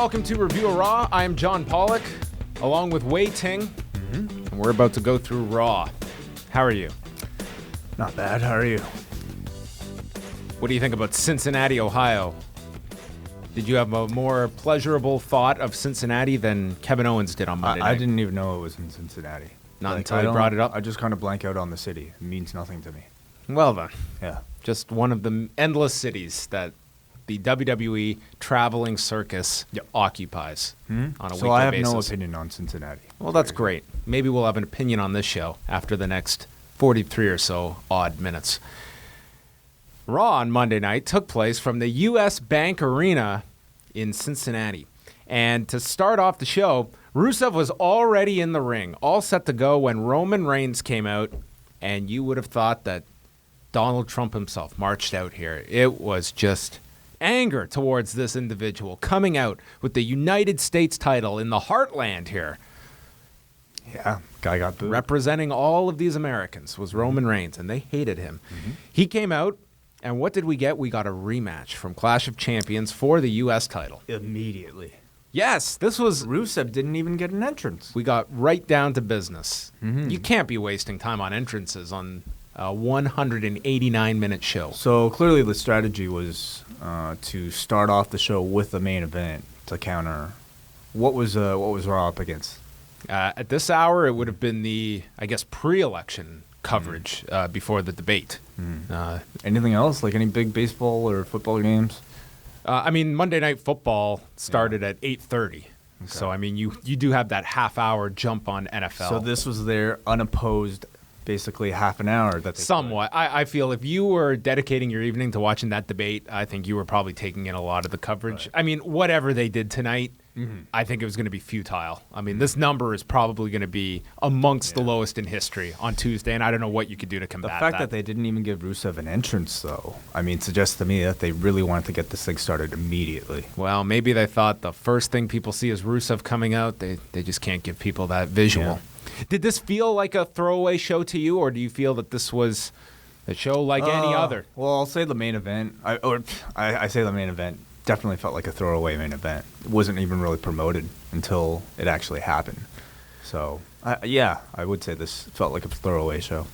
welcome to Review of Raw. I am John Pollock, along with Wai Ting, and we're about to go through Raw. How are you? Not bad. How are you? What do you think about Cincinnati, Ohio? Did you have a more pleasurable thought of Cincinnati than Kevin Owens did on Monday night? I didn't even know it was in Cincinnati. Not until he brought it up? I just kind of blank out on the city. It means nothing to me. Well then. Yeah. Just one of the endless cities that the WWE traveling circus occupies on a weekly basis. So I have no opinion on Cincinnati. Well, that's great. Maybe we'll have an opinion on this show after the next 43 or so odd minutes. Raw on Monday night took place from the U.S. Bank Arena in Cincinnati. And to start off the show, Rusev was already in the ring, all set to go when Roman Reigns came out, and you would have thought that Donald Trump himself marched out here. It was just anger towards this individual coming out with the United States title in the heartland here. Yeah, guy got booed. Representing all of these Americans was Roman Reigns, and they hated him. He came out, and what did we get? We got a rematch from Clash of Champions for the U.S. title. Immediately. Yes, this was... Rusev didn't even get an entrance. We got right down to business. You can't be wasting time on entrances on a 189-minute show. So clearly the strategy was to start off the show with the main event to counter. What was Raw up against? At this hour, it would have been the, I guess, pre-election coverage before the debate. Anything else? Like any big baseball or football games? I mean, Monday Night Football started at 8:30. Okay. So, I mean, you do have that half-hour jump on NFL. So this was their unopposed, basically half an hour. That they Somewhat. I feel if you were dedicating your evening to watching that debate, I think you were probably taking in a lot of the coverage. Right. I mean, whatever they did tonight, I think it was going to be futile. I mean, this number is probably going to be amongst the lowest in history on Tuesday, and I don't know what you could do to combat that. The fact that they didn't even give Rusev an entrance, though, I mean, suggests to me that they really wanted to get this thing started immediately. Well, maybe they thought the first thing people see is Rusev coming out. They just can't give people that visual. Yeah. Did this feel like a throwaway show to you, or do you feel that this was a show like any other? Well, I'll say the main event. I say the main event definitely felt like a throwaway main event. It wasn't even really promoted until it actually happened. So, I would say this felt like a throwaway show.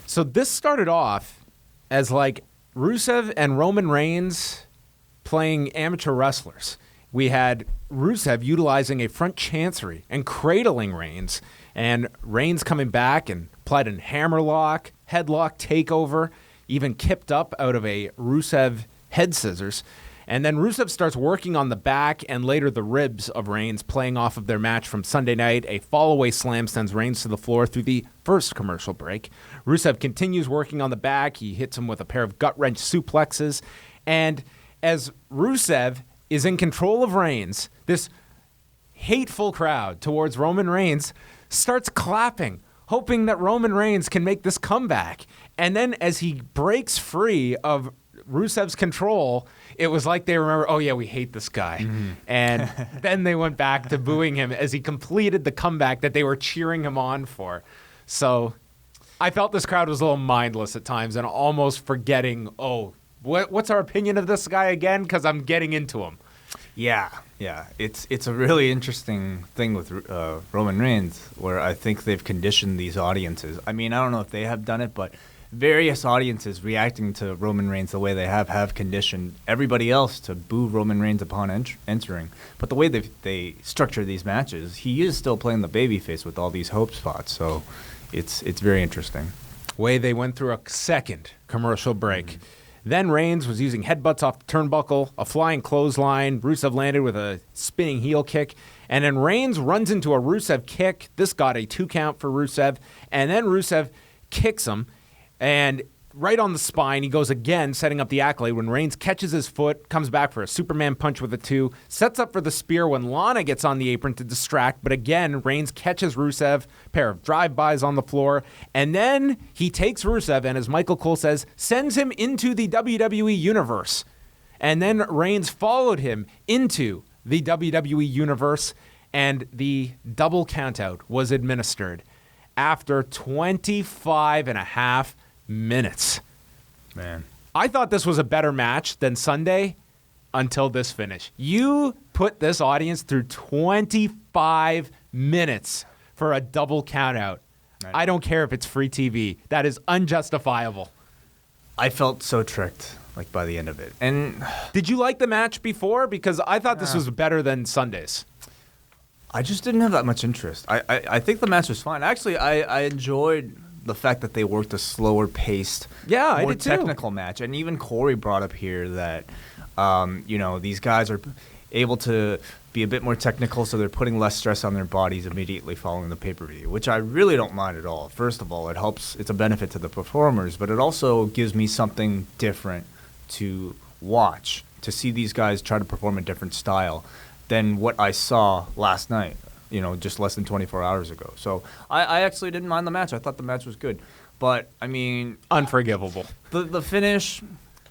So this started off as like Rusev and Roman Reigns playing amateur wrestlers. We had Rusev utilizing a front chancery and cradling Reigns, and Reigns coming back and applied a hammerlock, headlock takeover, even kipped up out of a Rusev head scissors. And then Rusev starts working on the back and later the ribs of Reigns, playing off of their match from Sunday night. A fallaway slam sends Reigns to the floor through the first commercial break. Rusev continues working on the back. He hits him with a pair of gut-wrench suplexes. And as Rusev is in control of Reigns, this hateful crowd towards Roman Reigns starts clapping, hoping that Roman Reigns can make this comeback. And then as he breaks free of Rusev's control, it was like they remember, oh yeah, we hate this guy. And then they went back to booing him as he completed the comeback that they were cheering him on for. So I felt this crowd was a little mindless at times and almost forgetting, what's our opinion of this guy again? Because I'm getting into him. Yeah. It's a really interesting thing with Roman Reigns, where I think they've conditioned these audiences. I mean, I don't know if they have done it, but various audiences reacting to Roman Reigns the way they have conditioned everybody else to boo Roman Reigns upon entering. But the way they structure these matches, he is still playing the babyface with all these hope spots. So it's very interesting. Way they went through a second commercial break. Then Reigns was using headbutts off the turnbuckle, a flying clothesline. Rusev landed with a spinning heel kick. And then Reigns runs into a Rusev kick. This got a 2 count for Rusev. And then Rusev kicks him. And right on the spine, he goes again, setting up the accolade when Reigns catches his foot, comes back for a Superman punch with a 2, sets up for the spear when Lana gets on the apron to distract, but again, Reigns catches Rusev, pair of drive-bys on the floor, and then he takes Rusev and, as Michael Cole says, sends him into the WWE Universe. And then Reigns followed him into the WWE Universe, and the double countout was administered after 25 and a half minutes. Man. I thought this was a better match than Sunday until this finish. You put this audience through 25 minutes for a double countout. I don't care if it's free TV. That is unjustifiable. I felt so tricked, like, by the end of it. And did you like the match before? Because I thought this was better than Sunday's. I just didn't have that much interest. I think the match was fine. Actually, I enjoyed the fact that they worked a slower paced, more technical match. And even Corey brought up here that, these guys are able to be a bit more technical, so they're putting less stress on their bodies immediately following the pay-per-view, which I really don't mind at all. First of all, it helps. It's a benefit to the performers, but it also gives me something different to watch, to see these guys try to perform a different style than what I saw last night, just less than 24 hours ago. So I actually didn't mind the match. I thought the match was good. But, I mean... unforgivable. The finish...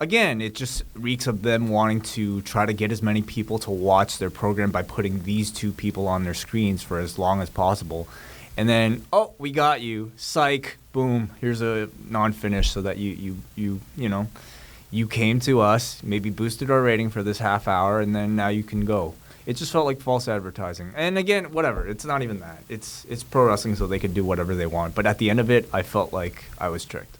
Again, it just reeks of them wanting to try to get as many people to watch their program by putting these two people on their screens for as long as possible. And then, we got you. Psych. Boom. Here's a non-finish so that you came to us, maybe boosted our rating for this half hour, and then now you can go. It just felt like false advertising. And again, whatever. It's not even that. It's pro wrestling, so they could do whatever they want. But at the end of it, I felt like I was tricked.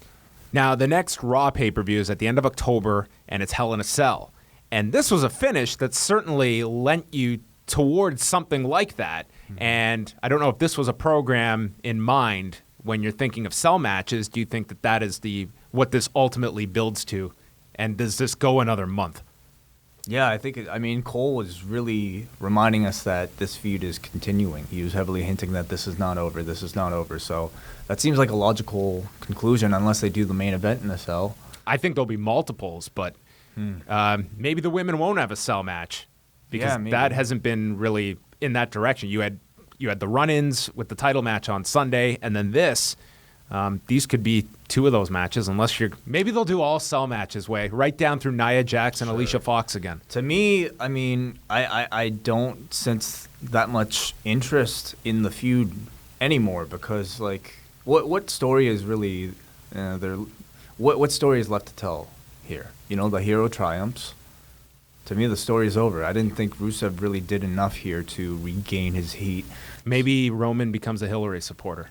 Now, the next Raw pay-per-view is at the end of October, and it's Hell in a Cell. And this was a finish that certainly lent you towards something like that. Mm-hmm. And I don't know if this was a program in mind when you're thinking of cell matches. Do you think that is what this ultimately builds to? And does this go another month? Yeah, I think Cole was really reminding us that this feud is continuing. He was heavily hinting that this is not over. So that seems like a logical conclusion unless they do the main event in the cell. I think there'll be multiples, but maybe the women won't have a cell match because that hasn't been really in that direction. You had the run-ins with the title match on Sunday, and then this. These could be two of those matches, maybe they'll do all cell matches right down through Nia Jax and Alicia Fox again. To me, I don't sense that much interest in the feud anymore because, like, what story is really what story is left to tell here? The hero triumphs. To me, the story is over. I didn't think Rusev really did enough here to regain his heat. Maybe Roman becomes a Hillary supporter.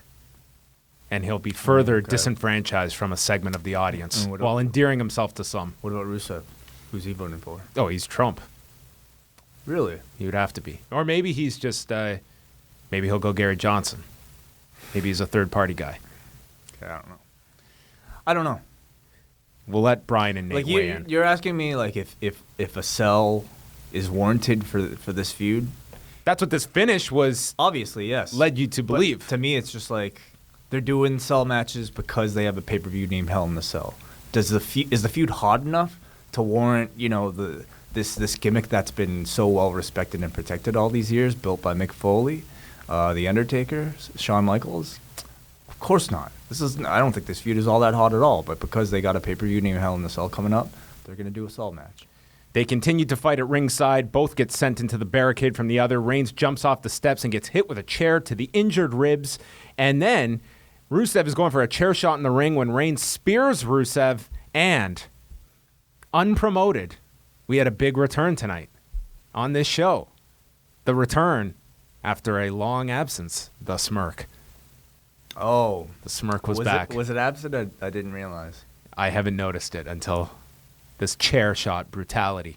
And he'll be further disenfranchised from a segment of the audience while endearing himself to some. What about Rusev? Who's he voting for? Oh, he's Trump. Really? He would have to be. Or maybe he's just, maybe he'll go Gary Johnson. Maybe he's a third-party guy. Okay, I don't know. We'll let Brian and Nate weigh in. You're asking me, like, if a cell is warranted for this feud? That's what this finish was. Obviously, yes. Led you to believe. But to me, it's just like... They're doing cell matches because they have a pay-per-view named Hell in the Cell. Is the feud hot enough to warrant, this gimmick that's been so well respected and protected all these years, built by Mick Foley, The Undertaker, Shawn Michaels? Of course not. I don't think this feud is all that hot at all. But because they got a pay-per-view named Hell in the Cell coming up, they're going to do a cell match. They continue to fight at ringside. Both get sent into the barricade from the other. Reigns jumps off the steps and gets hit with a chair to the injured ribs, and then Rusev is going for a chair shot in the ring when Reigns spears Rusev, and unpromoted, we had a big return tonight on this show. The return after a long absence, the Smirk. Oh. The Smirk was back. Was it absent? I didn't realize. I haven't noticed it until this chair shot brutality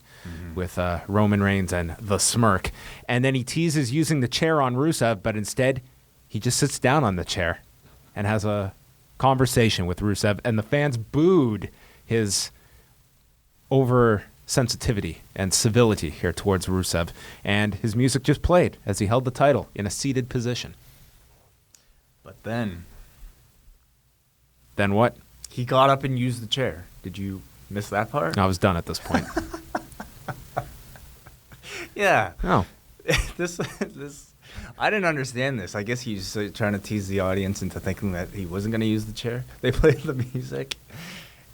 with Roman Reigns and the Smirk. And then he teases using the chair on Rusev, but instead he just sits down on the chair and has a conversation with Rusev, and the fans booed his over-sensitivity and civility here towards Rusev, and his music just played as he held the title in a seated position. But then... Then what? He got up and used the chair. Did you miss that part? I was done at this point. Yeah. Oh. This I didn't understand this. I guess he's trying to tease the audience into thinking that he wasn't going to use the chair. They played the music.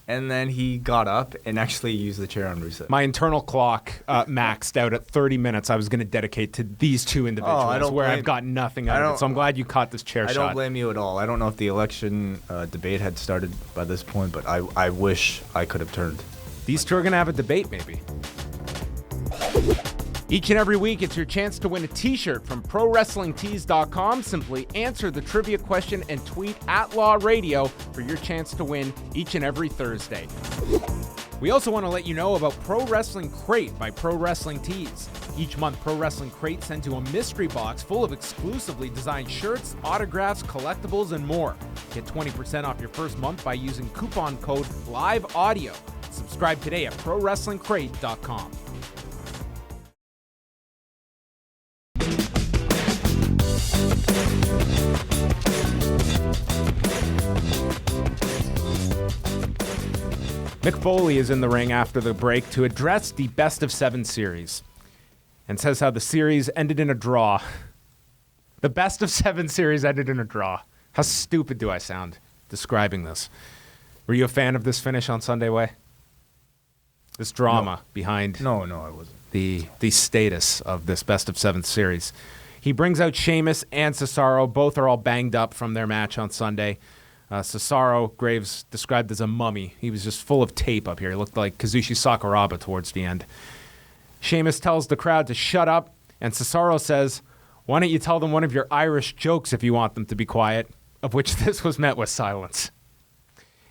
And then he got up and actually used the chair on Rusev. My internal clock maxed out at 30 minutes I was going to dedicate to these two individuals I've got nothing out of it. So I'm glad you caught this chair shot. I don't blame you at all. I don't know if the election debate had started by this point, but I wish I could have turned. These two are going to have a debate, maybe. Each and every week, it's your chance to win a t-shirt from ProWrestlingTees.com. Simply answer the trivia question and tweet @LawRadio for your chance to win each and every Thursday. We also want to let you know about Pro Wrestling Crate by Pro Wrestling Tees. Each month, Pro Wrestling Crate sends you a mystery box full of exclusively designed shirts, autographs, collectibles, and more. Get 20% off your first month by using coupon code LIVEAUDIO. Subscribe today at ProWrestlingCrate.com. Mick Foley is in the ring after the break to address the Best of 7 series and says how the series ended in a draw. The Best of 7 series ended in a draw. How stupid do I sound describing this? Were you a fan of this finish on Sunday, Way? This drama behind No, I wasn't. the status of this Best of 7 series. He brings out Sheamus and Cesaro. Both are all banged up from their match on Sunday. Cesaro, Graves described as a mummy. He was just full of tape up here. He looked like Kazushi Sakuraba towards the end. Sheamus tells the crowd to shut up, and Cesaro says, "Why don't you tell them one of your Irish jokes if you want them to be quiet?" Of which this was met with silence.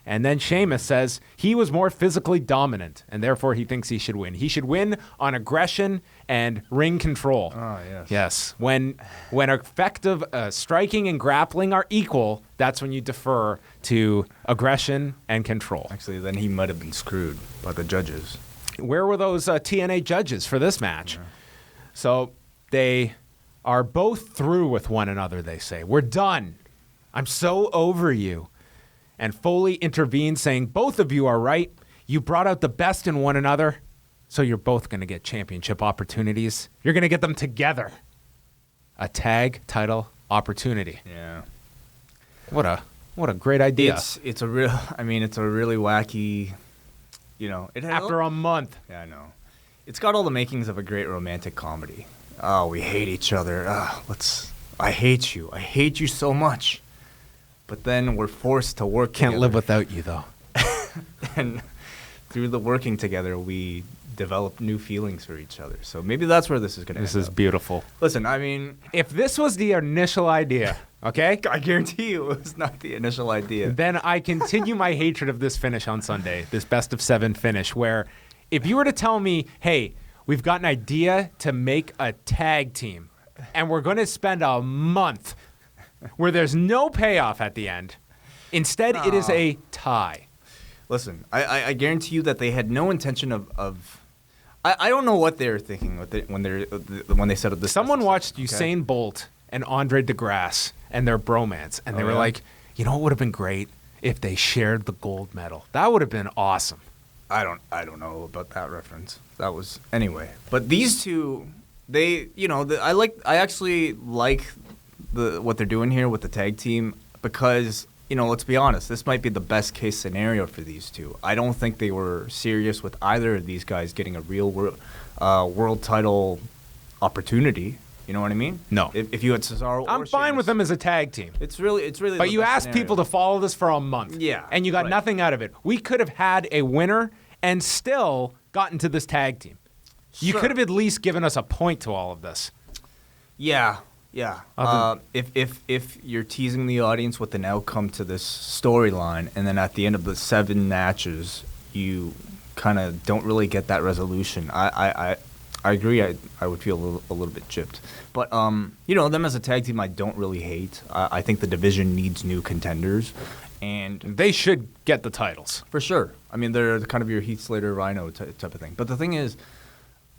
And then Sheamus says he was more physically dominant, and therefore he thinks he should win. He should win on aggression and ring control. Oh, yes. Yes. When effective striking and grappling are equal, that's when you defer to aggression and control. Actually, then he might have been screwed by the judges. Where were those TNA judges for this match? Yeah. So they are both through with one another, they say. We're done. I'm so over you. And Foley intervenes, saying, both of you are right. You brought out the best in one another, so you're both going to get championship opportunities. You're going to get them together. A tag title opportunity. Yeah. What a great idea. It's a really wacky, After a month. Yeah, I know. It's got all the makings of a great romantic comedy. Oh, we hate each other. I hate you. I hate you so much. But then we're forced to work together. Can't live without you, though. And through the working together, we develop new feelings for each other. So maybe that's where this is going to end. This is beautiful. Listen, I mean, if this was the initial idea, okay? I guarantee you it was not the initial idea. Then I continue my hatred of this finish on Sunday, this Best of 7 finish, where if you were to tell me, hey, we've got an idea to make a tag team, and we're going to spend a month where there's no payoff at the end. Instead, it is a tie. Listen, I guarantee you that they had no intention of I don't know what they were thinking when they set up this. Someone watched Usain Bolt and Andre DeGrasse and their bromance, and they were like, you know what would have been great if they shared the gold medal? That would have been awesome. I don't know about that reference. That was anyway. But these two, I actually like what they're doing here with the tag team because, let's be honest, this might be the best case scenario for these two. I don't think they were serious with either of these guys getting a real world title opportunity. You know what I mean? No. If you had Cesaro or I'm fine with them as a tag team. It's really. But you asked people to follow this for a month. Yeah. And you got nothing out of it. We could have had a winner and still gotten to this tag team. You could have at least given us a point to all of this. Yeah. Yeah. If you're teasing the audience with an outcome to this storyline, and then at the end of the 7 matches, you kind of don't really get that resolution, I agree. I would feel a little bit chipped. But them as a tag team, I don't really hate. I think the division needs new contenders, and they should get the titles for sure. I mean, they're kind of your Heath Slater, Rhino type of thing. But the thing is,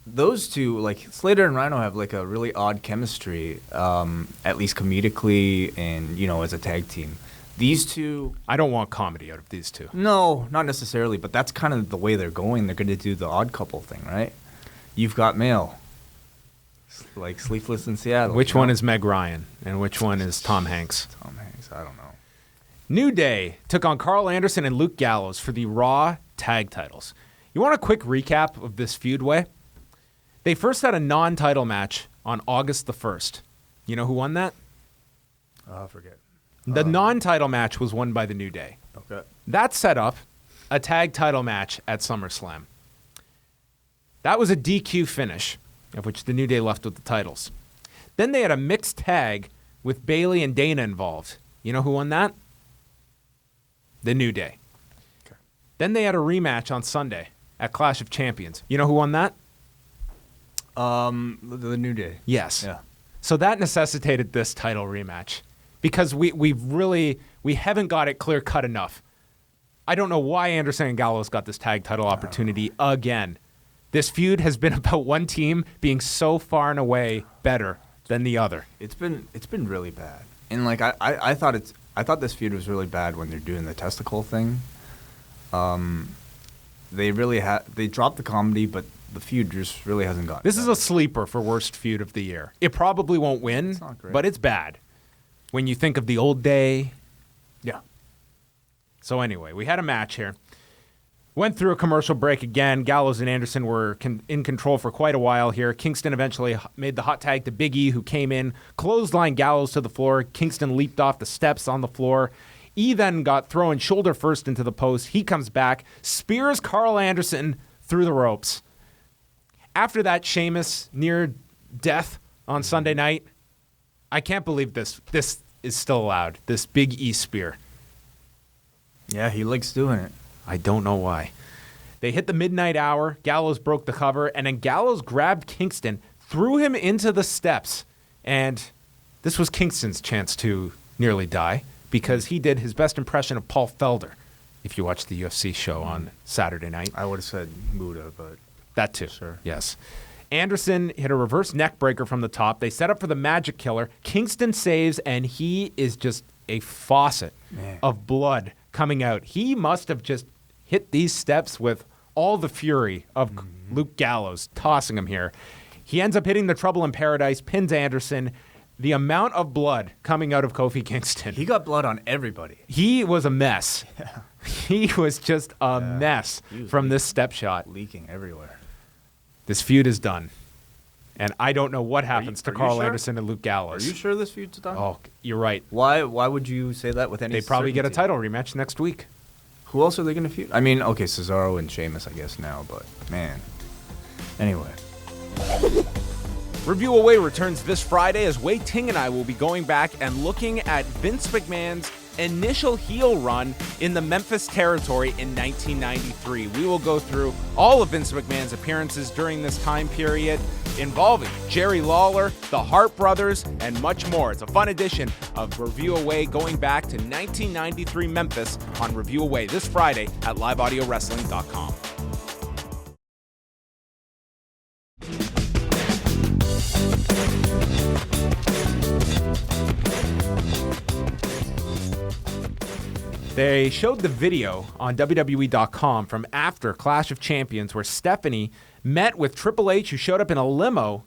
those two, like Slater and Rhino, have like a really odd chemistry, at least comedically and, as a tag team. These two... I don't want comedy out of these two. No, not necessarily, but that's kind of the way they're going. They're going to do the odd couple thing, right? You've got Mail, like Sleepless in Seattle. Which one is Meg Ryan and which one is Tom Hanks? Tom Hanks, I don't know. New Day took on Carl Anderson and Luke Gallows for the Raw tag titles. You want a quick recap of this feud, Way? They first had a non-title match on August the 1st. You know who won that? I forget. The non-title match was won by the New Day. Okay. That set up a tag title match at SummerSlam. That was a DQ finish. of which the New Day left with the titles. Then they had a mixed tag with Bayley and Dana involved. You know who won that? The New Day. Okay. Then they had a rematch on Sunday at Clash of Champions. You know who won that? The New Day. Yes. Yeah. So that necessitated this title rematch because we haven't got it clear cut enough. I don't know why Anderson and Gallows got this tag title opportunity again. This feud has been about one team being so far and away better than the other. It's been really bad. And like I thought this feud was really bad when they're doing the testicle thing. They dropped the comedy, but the feud just really hasn't gotten. This is a sleeper for worst feud of the year. It probably won't win, but it's bad. When you think of the old day. Yeah. So anyway, we had a match here. Went through a commercial break again. Gallows and Anderson were in control for quite a while here. Kingston eventually made the hot tag to Big E, who came in, clotheslined Gallows to the floor. Kingston leaped off the steps on the floor. E then got thrown shoulder first into the post. He comes back, spears Carl Anderson through the ropes. After that, Sheamus near death on Sunday night. I can't believe this. This is still allowed. This Big E spear. Yeah, he likes doing it. I don't know why. They hit the midnight hour. Gallows broke the cover, and then Gallows grabbed Kingston, threw him into the steps, and this was Kingston's chance to nearly die because he did his best impression of Paul Felder, if you watched the UFC show on Saturday night. I would have said Muda, but... That too. Sure. Yes. Anderson hit a reverse neck breaker from the top. They set up for the Magic Killer. Kingston saves, and he is just a faucet of blood coming out. He must have just hit these steps with all the fury of Luke Gallows, tossing him here. He ends up hitting the Trouble in Paradise, pins Anderson. The amount of blood coming out of Kofi Kingston. He got blood on everybody. He was a mess. Yeah. He was just a mess from this step shot. Leaking everywhere. This feud is done. And I don't know what happens to Carl Anderson and Luke Gallows. Are you sure this feud's done? Oh, you're right. Why would you say that with any They probably certainty? get a title rematch next week. Who else are they going to feud? I mean, okay, Cesaro and Sheamus, I guess, now, but, man. Anyway. Review Away returns this Friday as Wai Ting and I will be going back and looking at Vince McMahon's initial heel run in the Memphis territory in 1993. We will go through all of Vince McMahon's appearances during this time period involving Jerry Lawler, the Hart Brothers, and much more. It's a fun edition of Review Away going back to 1993 Memphis on Review Away this Friday at liveaudiowrestling.com. They showed the video on WWE.com from after Clash of Champions where Stephanie met with Triple H, who showed up in a limo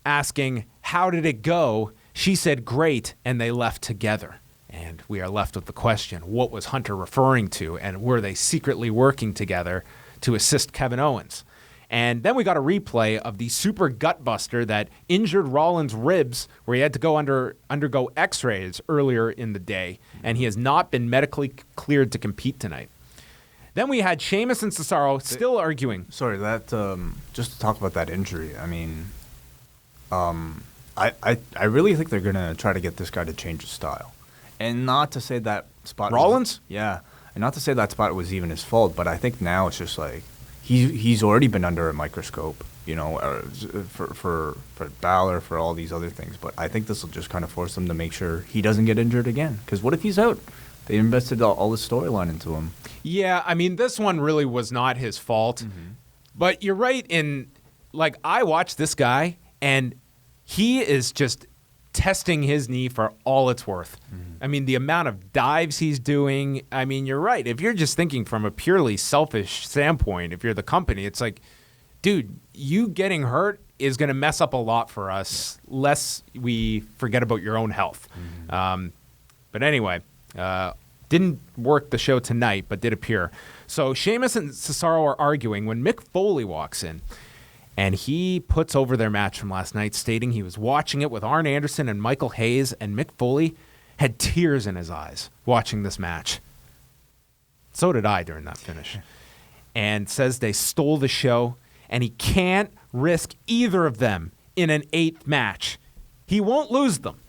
asking, "How did it go?" She said, "Great," and they left together. And we are left with the question, what was Hunter referring to, and were they secretly working together to assist Kevin Owens? And then we got a replay of the super gutbuster that injured Rollins' ribs, where he had to go undergo x-rays earlier in the day, and he has not been medically cleared to compete tonight. Then we had Sheamus and Cesaro still arguing. Sorry, that just to talk about that injury, I mean, I really think they're going to try to get this guy to change his style. And not to say that spot... Rollins? Yeah. And not to say that spot was even his fault, but I think now it's just like... He's already been under a microscope, you know, for Balor, for all these other things. But I think this will just kind of force him to make sure he doesn't get injured again. Because what if he's out? They invested all the storyline into him. Yeah, I mean, this one really was not his fault. Mm-hmm. But you're right in, like, I watched this guy, and he is just testing his knee for all it's worth. Mm-hmm. I mean, the amount of dives he's doing, I mean, you're right. If you're just thinking from a purely selfish standpoint, if you're the company, it's like, dude, you getting hurt is going to mess up a lot for us, lest we forget about your own health. Mm-hmm. But anyway, didn't work the show tonight, but did appear. So Sheamus and Cesaro are arguing when Mick Foley walks in. And he puts over their match from last night, stating he was watching it with Arn Anderson and Michael Hayes, and Mick Foley had tears in his eyes watching this match. So did I during that finish. And says they stole the show. and he can't risk either of them in an 8th match. He won't lose them.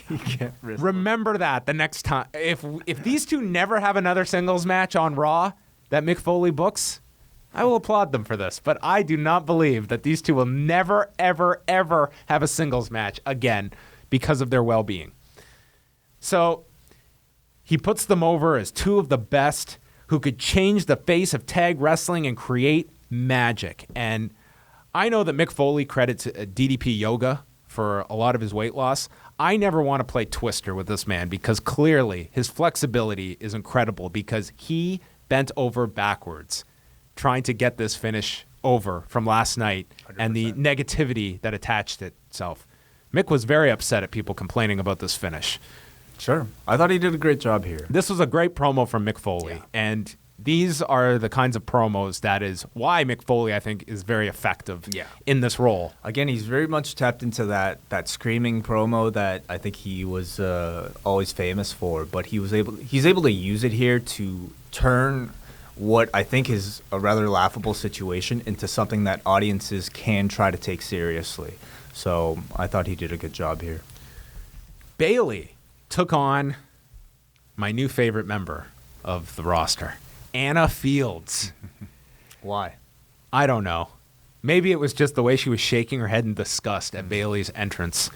He can't risk Remember that the next time. If these two never have another singles match on Raw that Mick Foley books, I will applaud them for this. But I do not believe that these two will never, ever, ever have a singles match again because of their well-being. So he puts them over as two of the best who could change the face of tag wrestling and create magic. And I know that Mick Foley credits DDP Yoga for a lot of his weight loss. I never want to play Twister with this man because clearly his flexibility is incredible because he bent over backwards trying to get this finish over from last night 100%. And the negativity that attached itself. Mick was very upset at people complaining about this finish. Sure. I thought he did a great job here. This was a great promo from Mick Foley. Yeah. And these are the kinds of promos that is why Mick Foley, I think, is very effective in this role. Again, he's very much tapped into that screaming promo that I think he was always famous for. But he's able to use it here to turn what I think is a rather laughable situation into something that audiences can try to take seriously. So I thought he did a good job here. Bayley took on my new favorite member of the roster, Anna Fields. Why? I don't know. Maybe it was just the way she was shaking her head in disgust at Bayley's entrance.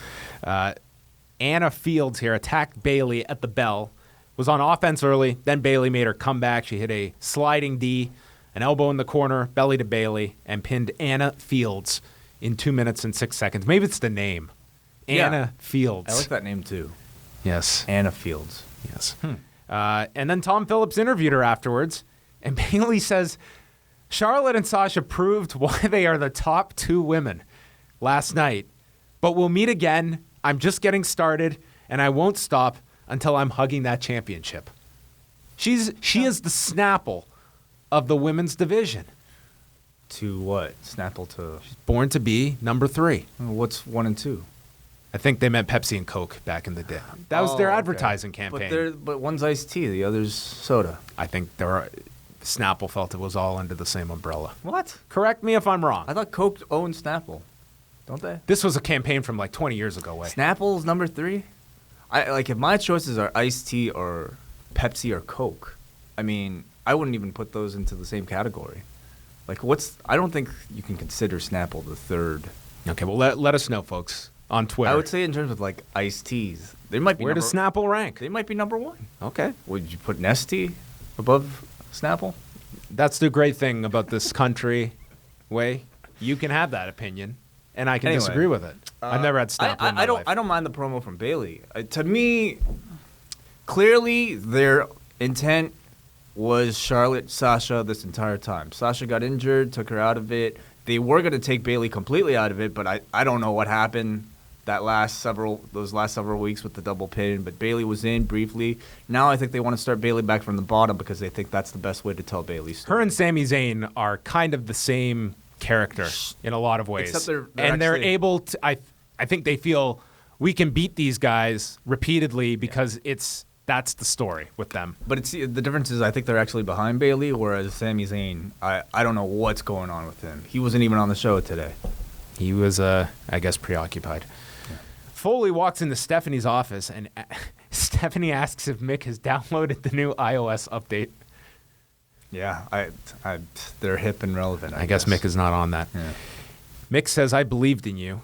Anna Fields here attacked Bayley at the bell, was on offense early, then Bayley made her come back. She hit a sliding D, an elbow in the corner, belly to Bayley, and pinned Anna Fields in 2 minutes and 6 seconds. Maybe it's the name. Anna Fields. I like that name too. Yes. Anna Fields. Yes. And then Tom Phillips interviewed her afterwards, and Bayley says, Charlotte and Sasha proved why they are the top 2 women last night, but we'll meet again. I'm just getting started, and I won't stop until I'm hugging that championship. She is the Snapple of the women's division. To what? Snapple to? She's born to be number 3. What's 1 and 2? I think they meant Pepsi and Coke back in the day. That was their advertising campaign. But one's iced tea, the other's soda. I think Snapple felt it was all under the same umbrella. What? Correct me if I'm wrong. I thought Coke owned Snapple. Don't they? This was a campaign from like 20 years ago. Snapple's number 3? If my choices are iced tea or Pepsi or Coke, I mean, I wouldn't even put those into the same category. I don't think you can consider Snapple the 3rd. Okay, well, let us know, folks, on Twitter. I would say in terms of iced teas, they might be. Where does Snapple rank? They might be number 1. Okay. Would you put Nestea above Snapple? That's the great thing about this country, Way. You can have that opinion, and I can disagree with it. I've never had Snapple in my life. I don't mind the promo from Bayley. To me, clearly their intent was Charlotte, Sasha this entire time. Sasha got injured, took her out of it. They were going to take Bayley completely out of it, but I don't know what happened those last several weeks with the double pin. But Bayley was in briefly. Now I think they want to start Bayley back from the bottom because they think that's the best way to tell Bayley's story. Her and Sami Zayn are kind of the same character in a lot of ways. Except they're able to. I think they feel we can beat these guys repeatedly because that's the story with them. But the difference is I think they're actually behind Bayley, whereas Sami Zayn, I don't know what's going on with him. He wasn't even on the show today. He was, I guess, preoccupied. Yeah. Foley walks into Stephanie's office, and Stephanie asks if Mick has downloaded the new iOS update. Yeah, they're hip and relevant, I guess Mick is not on that. Yeah. Mick says, I believed in you.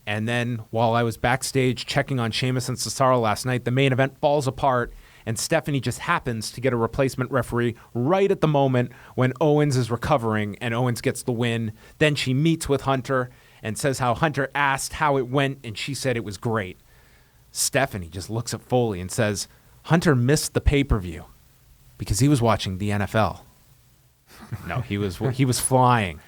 And then while I was backstage checking on Sheamus and Cesaro last night, the main event falls apart, and Stephanie just happens to get a replacement referee right at the moment when Owens is recovering, and Owens gets the win. Then she meets with Hunter and says how Hunter asked how it went, and she said it was great. Stephanie just looks at Foley and says, Hunter missed the pay-per-view because he was watching the NFL. No, he was flying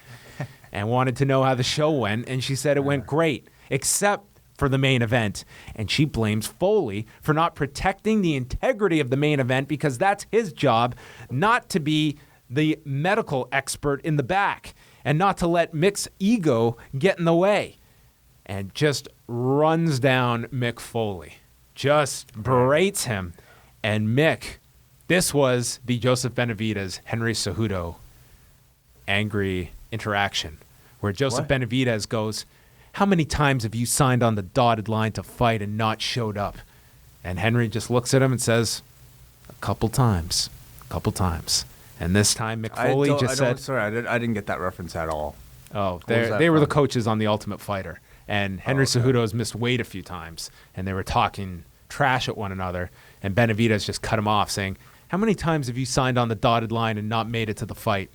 and wanted to know how the show went, and she said it went great, except for the main event. And she blames Foley for not protecting the integrity of the main event because that's his job, not to be the medical expert in the back and not to let Mick's ego get in the way. And just runs down Mick Foley, just berates him. And Mick, this was the Joseph Benavidez, Henry Cejudo angry interaction where Joseph What? Benavidez goes, "How many times have you signed on the dotted line to fight and not showed up?" And Henry just looks at him and says, "A couple times. And this time Mick Foley just said, Sorry, I didn't get that reference at all. "Oh, was that they were the from? coaches on The Ultimate Fighter, and Henry okay. Cejudo has missed weight a few times, and they were talking trash at one another, and Benavidez just cut him off, saying, 'How many times have you signed on the dotted line and not made it to the fight?'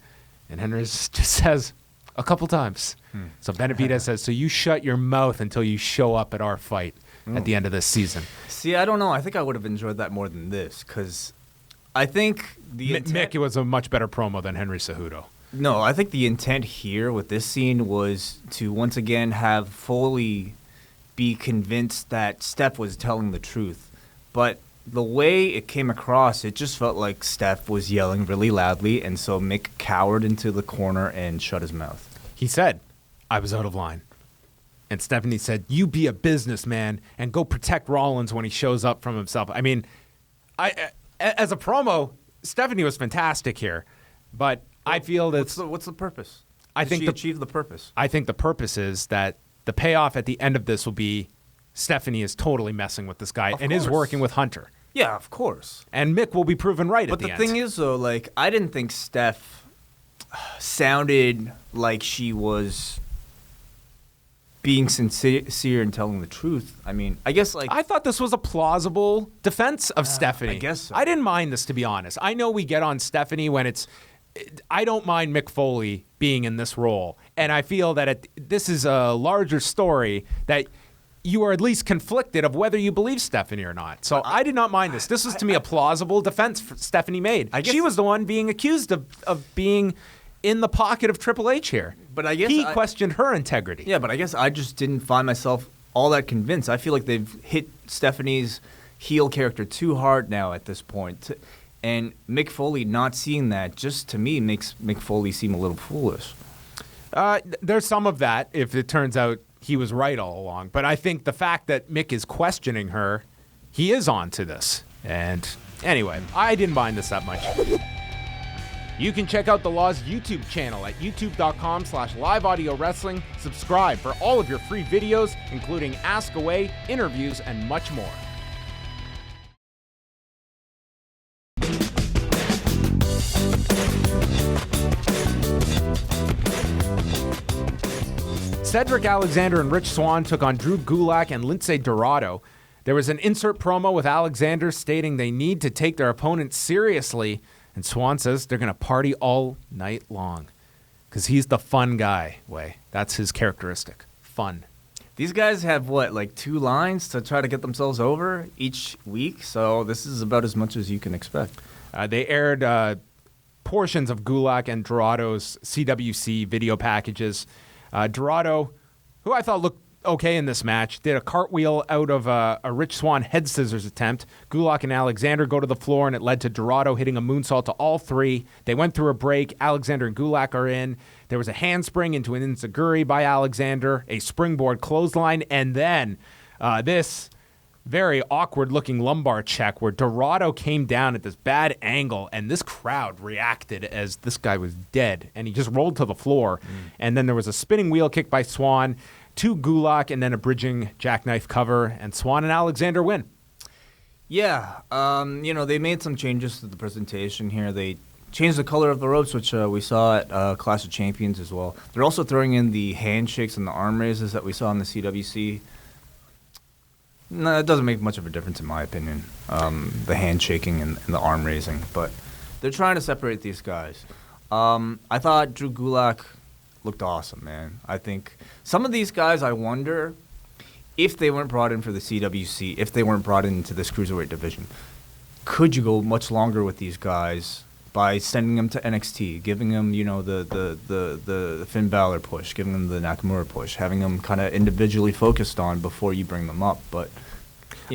And Henry just says, 'A couple times.'" So Benavidez says, "So you shut your mouth until you show up at our fight at the end of this season." See, I don't know. I think I would have enjoyed that more than this because I think the intent... Mick, it was a much better promo than Henry Cejudo. No, I think the intent here with this scene was to once again have Foley be convinced that Steph was telling the truth. But the way it came across, it just felt like Steph was yelling really loudly, and so Mick cowered into the corner and shut his mouth. He said, "I was out of line." And Stephanie said, "You be a businessman and go protect Rollins when he shows up from himself." I mean, as a promo, Stephanie was fantastic here. But I feel that What's the purpose? I Did think she the- achieve the purpose? I think the purpose is that the payoff at the end of this will be Stephanie is totally messing with this guy Of and is course. working with Hunter. Yeah, of course. And Mick will be proven right But at the the end. thing is, though, like, I didn't think Steph sounded like she was being sincere and telling the truth. I mean, I guess, like... I thought this was a plausible defense of Stephanie. I guess so. I didn't mind this, to be honest. I know we get on Stephanie when it's... I don't mind Mick Foley being in this role. And I feel that this is a larger story that you are at least conflicted of whether you believe Stephanie or not. So I did not mind this. This was, to me, a plausible defense Stephanie made. I guess- She was the one being accused of being in the pocket of Triple H here. But I guess he I- questioned her integrity. Yeah, but I guess I just didn't find myself all that convinced. I feel like they've hit Stephanie's heel character too hard now at this point. And Mick Foley not seeing that just to me makes Mick Foley seem a little foolish. There's some of that if it turns out he was right all along. But I think the fact that Mick is questioning her, he is on to this. And anyway, I didn't mind this that much. You can check out The Law's YouTube channel at youtube.com/liveaudiowrestling. Subscribe for all of your free videos, including Ask Away, interviews, and much more. Cedric Alexander and Rich Swann took on Drew Gulak and Lince Dorado. There was an insert promo with Alexander stating they need to take their opponent seriously, and Swann says they're going to party all night long because he's the fun guy. That's his characteristic, fun. These guys have, what, like 2 lines to try to get themselves over each week? So this is about as much as you can expect. They aired portions of Gulak and Dorado's CWC video packages. Dorado, who I thought looked okay in this match, did a cartwheel out of a Rich Swann head scissors attempt. Gulak and Alexander go to the floor, and it led to Dorado hitting a moonsault to all 3. They went through a break. Alexander and Gulak are in. There was a handspring into an enziguri by Alexander, a springboard clothesline, and then this very awkward-looking lumbar check where Dorado came down at this bad angle, and this crowd reacted as this guy was dead, and he just rolled to the floor. And then there was a spinning wheel kick by Swann to Gulak, and then a bridging jackknife cover, and Swann and Alexander win. Yeah, they made some changes to the presentation here. They changed the color of the ropes, which we saw at Clash of Champions as well. They're also throwing in the handshakes and the arm raises that we saw in the CWC. No, it doesn't make much of a difference in my opinion, the handshaking and the arm raising. But they're trying to separate these guys. I thought Drew Gulak looked awesome, man. I think some of these guys, I wonder if they weren't brought in for the CWC, if they weren't brought into this Cruiserweight division, could you go much longer with these guys by sending them to NXT, giving them, the Finn Balor push, giving them the Nakamura push, having them kind of individually focused on before you bring them up. But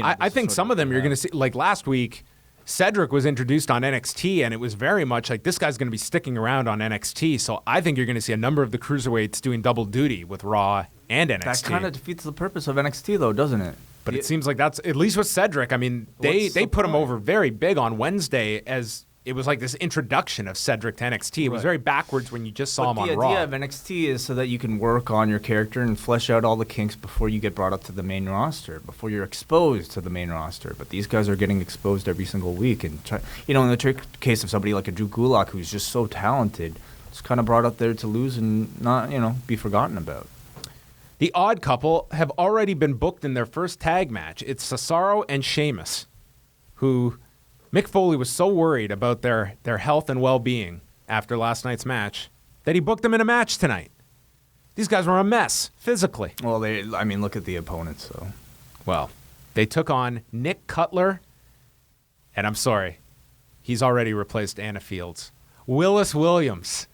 I think some of them you're going to see, like last week, Cedric was introduced on NXT, and it was very much like this guy's going to be sticking around on NXT. So I think you're going to see a number of the Cruiserweights doing double duty with Raw and NXT. That kind of defeats the purpose of NXT, though, doesn't it? But it seems like that's, at least with Cedric, I mean, they put him over very big on Wednesday as it was like this introduction of Cedric to NXT. It was very backwards when you just saw him on Raw. The idea of NXT is so that you can work on your character and flesh out all the kinks before you get brought up to the main roster, before you're exposed to the main roster. But these guys are getting exposed every single week. And, in the case of somebody like a Drew Gulak, who's just so talented, it's kind of brought up there to lose and not, be forgotten about. The Odd Couple have already been booked in their first tag match. It's Cesaro and Sheamus, who Mick Foley was so worried about their health and well-being after last night's match that he booked them in a match tonight. These guys were a mess, physically. Well, look at the opponents, though. Well, they took on Nick Cutler, and I'm sorry, he's already replaced Anna Fields. Willis Williams.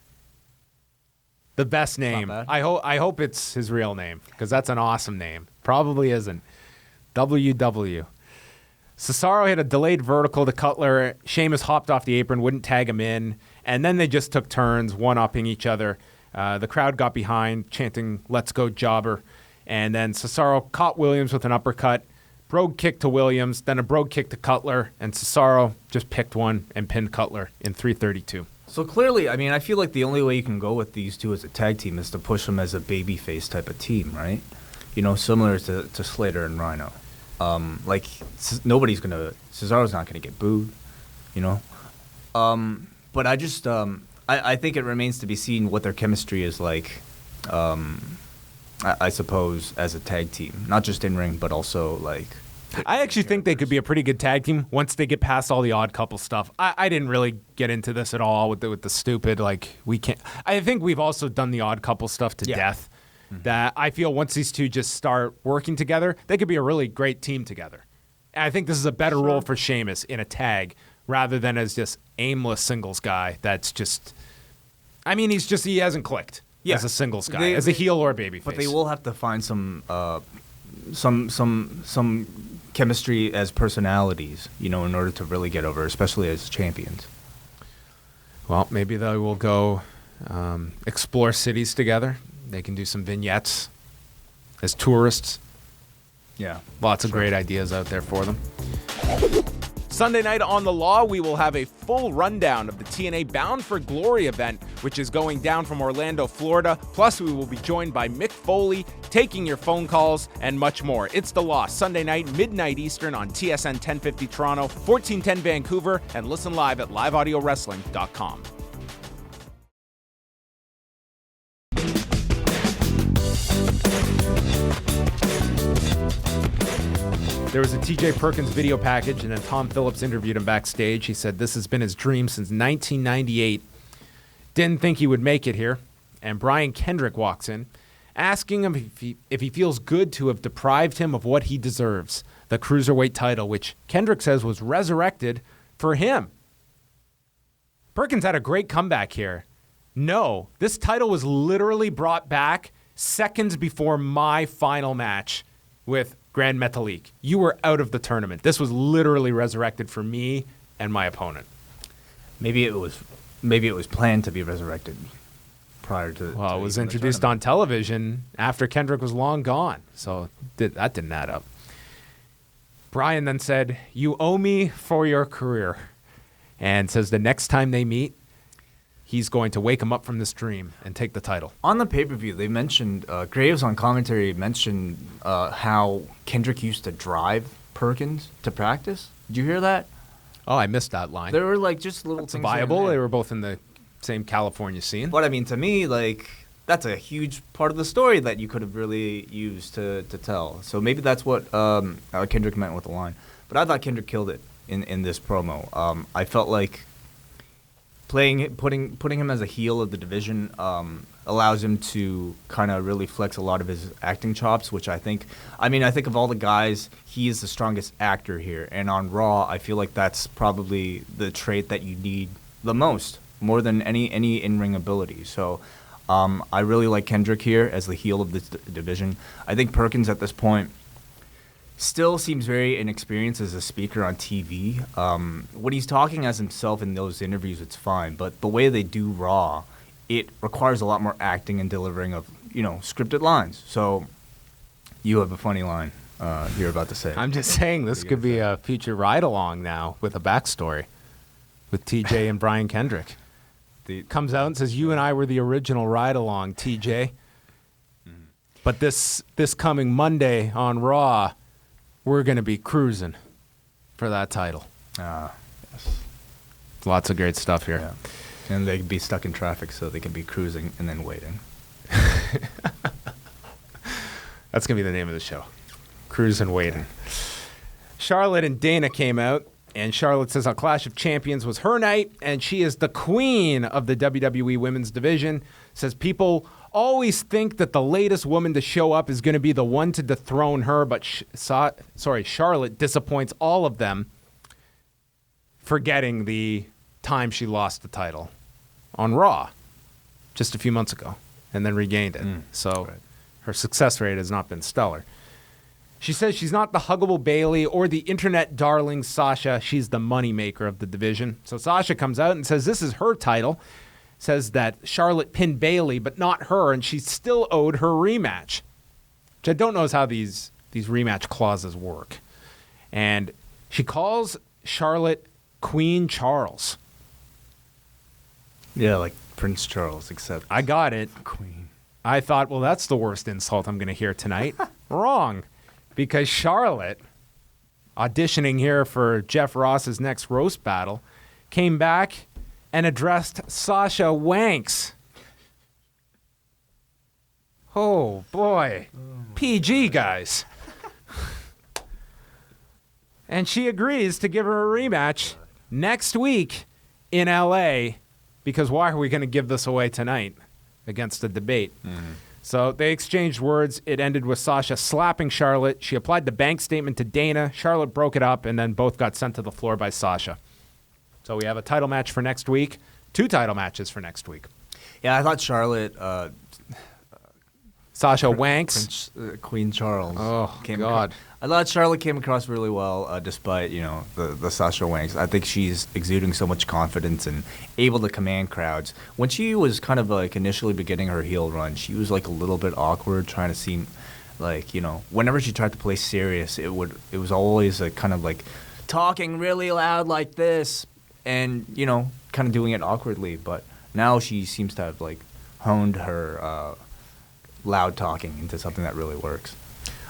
The best name. I hope it's his real name, because that's an awesome name. Probably isn't. WW. Cesaro hit a delayed vertical to Cutler. Sheamus hopped off the apron, wouldn't tag him in. And then they just took turns, one-upping each other. The crowd got behind, chanting, "Let's go, jobber." And then Cesaro caught Williams with an uppercut. Brogue kick to Williams, then a brogue kick to Cutler. And Cesaro just picked one and pinned Cutler in 3:32. So clearly, I feel like the only way you can go with these two as a tag team is to push them as a babyface type of team, right? Similar to Slater and Rhino. Cesaro's not gonna get booed, But I just, I think it remains to be seen what their chemistry is like. I suppose as a tag team, not just in ring, but also like. I actually think they could be a pretty good tag team once they get past all the Odd Couple stuff. I didn't really get into this at all with the stupid we can't. I think we've also done the Odd Couple stuff to death. Mm-hmm. That I feel once these two just start working together, they could be a really great team together. And I think this is a better role for Sheamus in a tag rather than as this aimless singles guy that's just. He hasn't clicked as a singles guy, as a heel or a babyface. But they will have to find some chemistry as personalities, in order to really get over, especially as champions. Well, maybe they will go explore cities together. They can do some vignettes as tourists. Yeah. Lots of great ideas out there for them. Sunday night on The Law, we will have a full rundown of the TNA Bound for Glory event, which is going down from Orlando, Florida. Plus, we will be joined by Mick Foley, taking your phone calls, and much more. It's The Law, Sunday night, midnight Eastern on TSN 1050 Toronto, 1410 Vancouver, and listen live at liveaudiowrestling.com. There was a TJ Perkins video package, and then Tom Phillips interviewed him backstage. He said this has been his dream since 1998. Didn't think he would make it here. And Brian Kendrick walks in, asking him if he feels good to have deprived him of what he deserves, the Cruiserweight title, which Kendrick says was resurrected for him. Perkins had a great comeback here. No, this title was literally brought back seconds before my final match with Grand Metalik. You were out of the tournament. This was literally resurrected for me and my opponent. Maybe it was planned to be resurrected prior to. Well, it was introduced on television after Kendrick was long gone, so that didn't add up. Brian then said, "You owe me for your career," and says the next time they meet, he's going to wake him up from this dream and take the title. On the pay-per-view, they mentioned, Graves on commentary mentioned how Kendrick used to drive Perkins to practice. Did you hear that? Oh, I missed that line. There were just little things. Viable. They were both in the same California scene. But to me, that's a huge part of the story that you could have really used to tell. So maybe that's what Kendrick meant with the line. But I thought Kendrick killed it in this promo. I felt like putting him as a heel of the division allows him to kind of really flex a lot of his acting chops, which I think of all the guys, he is the strongest actor here. And on Raw, I feel like that's probably the trait that you need the most, more than any in-ring ability. So I really like Kendrick here as the heel of this division. I think Perkins at this point still seems very inexperienced as a speaker on TV. When he's talking as himself in those interviews, it's fine. But the way they do Raw, it requires a lot more acting and delivering of, scripted lines. So you have a funny line you're about to say. I'm just saying this could be a future ride-along now with a backstory. with TJ and Brian Kendrick. Comes out and says, you and I were the original ride-along, TJ. But this coming Monday on Raw, we're going to be cruising for that title. Yes. Lots of great stuff here. Yeah. And they can be stuck in traffic so they can be cruising and then waiting. That's going to be the name of the show. Cruising Waiting. Charlotte and Dana came out, and Charlotte says on Clash of Champions was her night, and she is the queen of the WWE Women's Division. Says people always think that the latest woman to show up is going to be the one to dethrone her, but Charlotte disappoints all of them, forgetting the time she lost the title on Raw just a few months ago and then regained it. Her success rate has not been stellar. She says she's not the huggable Bayley or the internet darling Sasha. She's the moneymaker of the division. So Sasha comes out and says this is her title. Says that Charlotte pinned Bayley, but not her, and she still owed her rematch. Which I don't know how these rematch clauses work. And she calls Charlotte Queen Charles. Yeah, like Prince Charles, except I got it. Queen. I thought, well, that's the worst insult I'm going to hear tonight. Wrong. Because Charlotte, auditioning here for Jeff Ross's next roast battle, came back and addressed Sasha Wanks. Oh, boy. PG, guys. And she agrees to give her a rematch next week in L.A. because why are we going to give this away tonight against the debate? So they exchanged words. It ended with Sasha slapping Charlotte. She applied the bank statement to Dana. Charlotte broke it up, and then both got sent to the floor by Sasha. So we have a title match for next week. 2 title matches for next week. Yeah, I thought Charlotte... Sasha Wanks. Queen Charles. Oh, God. I thought Charlotte came across really well, despite, the Sasha Wanks. I think she's exuding so much confidence and able to command crowds. When she was kind of like initially beginning her heel run, she was like a little bit awkward, trying to seem like, whenever she tried to play serious, it was always a kind of like talking really loud like this and, kind of doing it awkwardly. But now she seems to have like honed her loud talking into something that really works.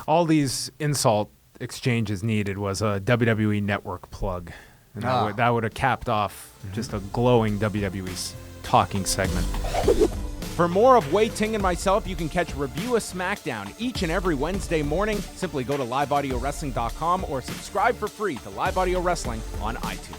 All these insult exchanges needed was a WWE Network plug. And that would have capped off just a glowing WWE talking segment. For more of Wai Ting and myself, you can catch Review of SmackDown each and every Wednesday morning. Simply go to liveaudiowrestling.com or subscribe for free to Live Audio Wrestling on iTunes.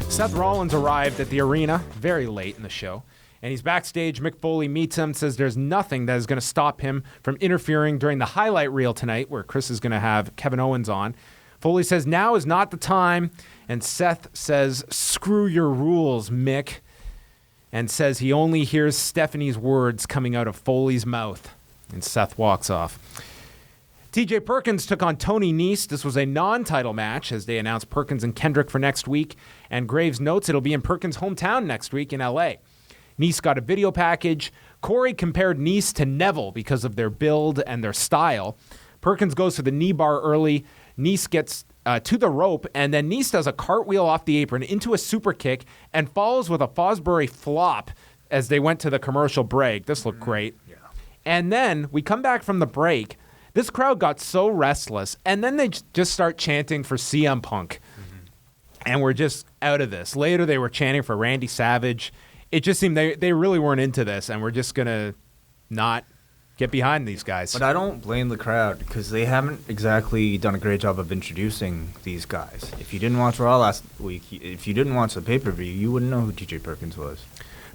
Seth Rollins arrived at the arena very late in the show, and he's backstage. Mick Foley meets him, says there's nothing that is going to stop him from interfering during the highlight reel tonight, where Chris is going to have Kevin Owens on. Foley says now is not the time, and Seth says, screw your rules, Mick, and says he only hears Stephanie's words coming out of Foley's mouth, and Seth walks off. TJ Perkins took on Tony Nese. This was a non-title match as they announced Perkins and Kendrick for next week. And Graves notes it'll be in Perkins' hometown next week in L.A. Nese got a video package. Corey compared Nese to Neville because of their build and their style. Perkins goes for the knee bar early. Nese gets to the rope, and then Nese does a cartwheel off the apron into a super kick and follows with a Fosbury flop as they went to the commercial break. This looked great. Yeah. And then we come back from the break. This crowd got so restless, and then they just start chanting for CM Punk. And we're just out of this. Later, they were chanting for Randy Savage. It just seemed they really weren't into this, and we're just going to not get behind these guys. But I don't blame the crowd, because they haven't exactly done a great job of introducing these guys. If you didn't watch Raw last week, if you didn't watch the pay-per-view, you wouldn't know who TJ Perkins was.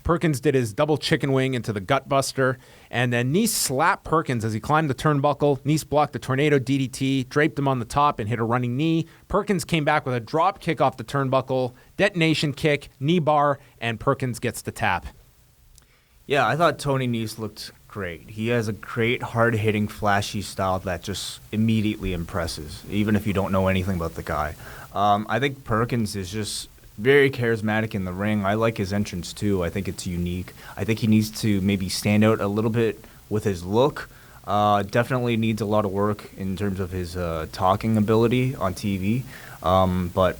Perkins did his double chicken wing into the gutbuster, and then Nese slapped Perkins as he climbed the turnbuckle. Nese blocked the tornado DDT, draped him on the top, and hit a running knee. Perkins came back with a drop kick off the turnbuckle, detonation kick, knee bar, and Perkins gets the tap. Yeah, I thought Tony Nese looked great. He has a great, hard-hitting, flashy style that just immediately impresses, even if you don't know anything about the guy. I think Perkins is just very charismatic in the ring. I like his entrance, too. I think it's unique. I think he needs to maybe stand out a little bit with his look. Definitely needs a lot of work in terms of his talking ability on TV. But,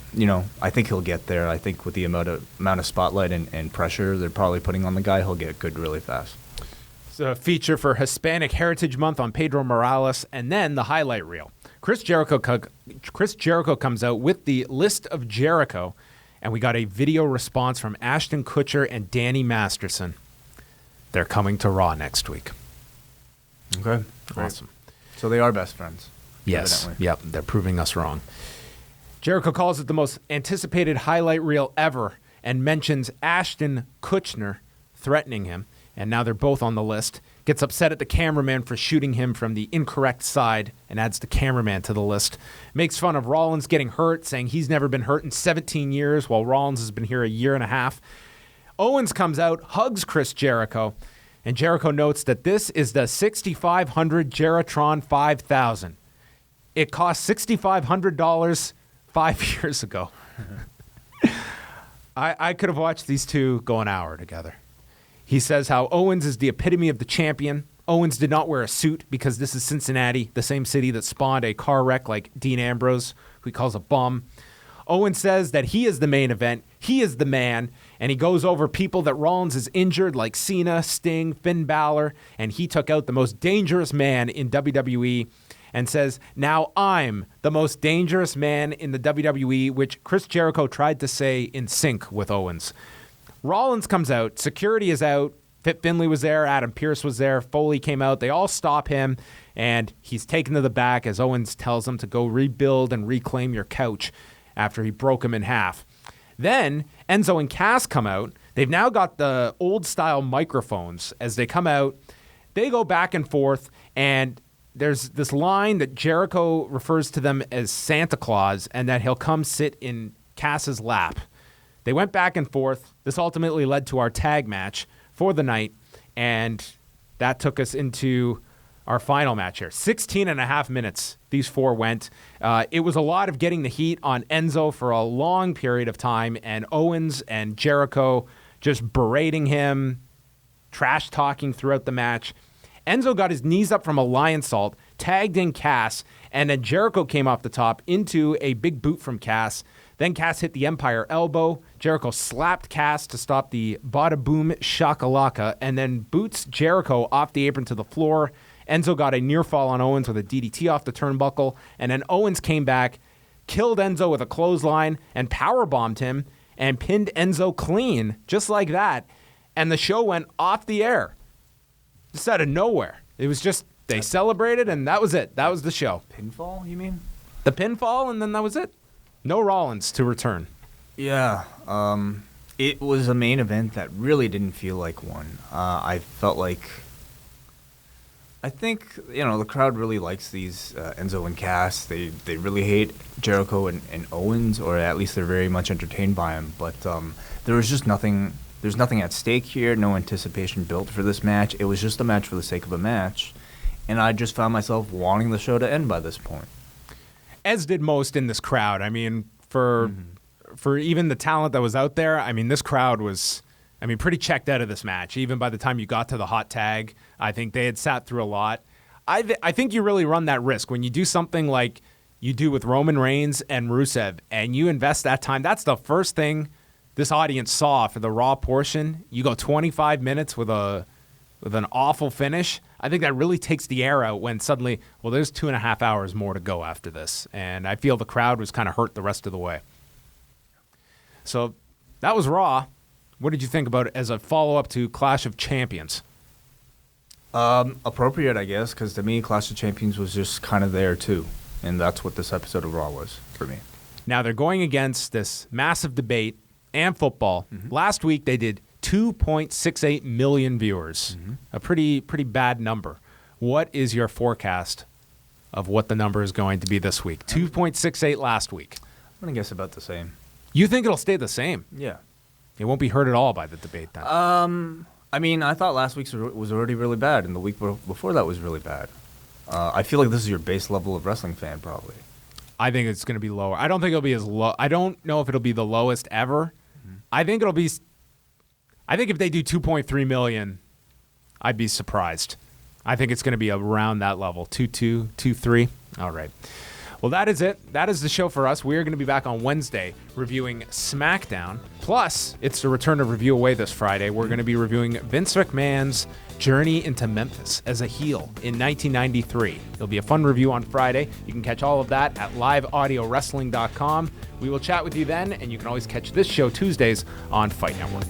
I think he'll get there. I think with the amount of spotlight and pressure they're probably putting on the guy, he'll get good really fast. It's a feature for Hispanic Heritage Month on Pedro Morales, and then the highlight reel. Chris Jericho comes out with the list of Jericho, and we got a video response from Ashton Kutcher and Danny Masterson. They're coming to Raw next week. Okay. Great. Awesome. So they are best friends. Yes. Evidently. Yep. They're proving us wrong. Jericho calls it the most anticipated highlight reel ever and mentions Ashton Kutcher threatening him. And now they're both on the list. Gets upset at the cameraman for shooting him from the incorrect side and adds the cameraman to the list. Makes fun of Rollins getting hurt, saying he's never been hurt in 17 years while Rollins has been here a year and a half. Owens comes out, hugs Chris Jericho, and Jericho notes that this is the 6500 Jeritron 5000. It cost $6,500 5 years ago. I could have watched these two go an hour together. He says how Owens is the epitome of the champion. Owens did not wear a suit because this is Cincinnati, the same city that spawned a car wreck like Dean Ambrose, who he calls a bum. Owens says that he is the main event, he is the man, and he goes over people that Rollins is injured like Cena, Sting, Finn Balor, and he took out the most dangerous man in WWE and says, now I'm the most dangerous man in the WWE, which Chris Jericho tried to say in sync with Owens. Rollins comes out, security is out, Fit Finlay was there, Adam Pearce was there, Foley came out, they all stop him, and he's taken to the back as Owens tells him to go rebuild and reclaim your couch after he broke him in half. Then Enzo and Cass come out. They've now got the old-style microphones. As they come out, they go back and forth, and there's this line that Jericho refers to them as Santa Claus and that he'll come sit in Cass's lap. They went back and forth. This ultimately led to our tag match for the night, and that took us into our final match here. 16 and a half minutes these four went. It was a lot of getting the heat on Enzo for a long period of time, and Owens and Jericho just berating him, trash-talking throughout the match. Enzo got his knees up from a lion salt, tagged in Cass, and then Jericho came off the top into a big boot from Cass. Then Cass hit the Empire Elbow. Jericho slapped Cass to stop the Bada Boom Shakalaka, and then boots Jericho off the apron to the floor. Enzo got a near fall on Owens with a DDT off the turnbuckle, and then Owens came back, killed Enzo with a clothesline, and powerbombed him, and pinned Enzo clean, just like that. And the show went off the air. Just out of nowhere. It was just, they celebrated, and that was it. That was the show. Pinfall, you mean? The pinfall, and then that was it. No Rollins to return. Yeah. It was a main event that really didn't feel like one. I felt like, I think, the crowd really likes these Enzo and Cass. They really hate Jericho and Owens, or at least they're very much entertained by him. But there was just nothing. There's nothing at stake here. No anticipation built for this match. It was just a match for the sake of a match, and I just found myself wanting the show to end by this point. As did most in this crowd. I mean, for even the talent that was out there, I mean, this crowd was, pretty checked out of this match. Even by the time you got to the hot tag, I think they had sat through a lot. I think you really run that risk when you do something like you do with Roman Reigns and Rusev, and you invest that time. That's the first thing this audience saw for the Raw portion. You go 25 minutes with an awful finish. I think that really takes the air out when suddenly, well, there's 2.5 hours more to go after this. And I feel the crowd was kind of hurt the rest of the way. So that was Raw. What did you think about it as a follow-up to Clash of Champions? Appropriate, I guess, because to me, Clash of Champions was just kind of there too. And that's what this episode of Raw was for me. Now they're going against this massive debate and football. Mm-hmm. Last week they did 2.68 million viewers. Mm-hmm. A pretty bad number. What is your forecast of what the number is going to be this week? 2.68 last week. I'm going to guess about the same. You think it'll stay the same? Yeah. It won't be hurt at all by the debate then? I thought last week's was already really bad, and the week before that was really bad. I feel like this is your base level of wrestling fan, probably. I think it's going to be lower. I don't think it'll be as low. I don't know if it'll be the lowest ever. Mm-hmm. I think if they do 2.3 million, I'd be surprised. I think it's going to be around that level, 2-2, 2-3. All right. Well, that is it. That is the show for us. We are going to be back on Wednesday reviewing SmackDown. Plus, it's the return of Review Away this Friday. We're going to be reviewing Vince McMahon's journey into Memphis as a heel in 1993. It'll be a fun review on Friday. You can catch all of that at liveaudiowrestling.com. We will chat with you then, and you can always catch this show Tuesdays on Fight Network.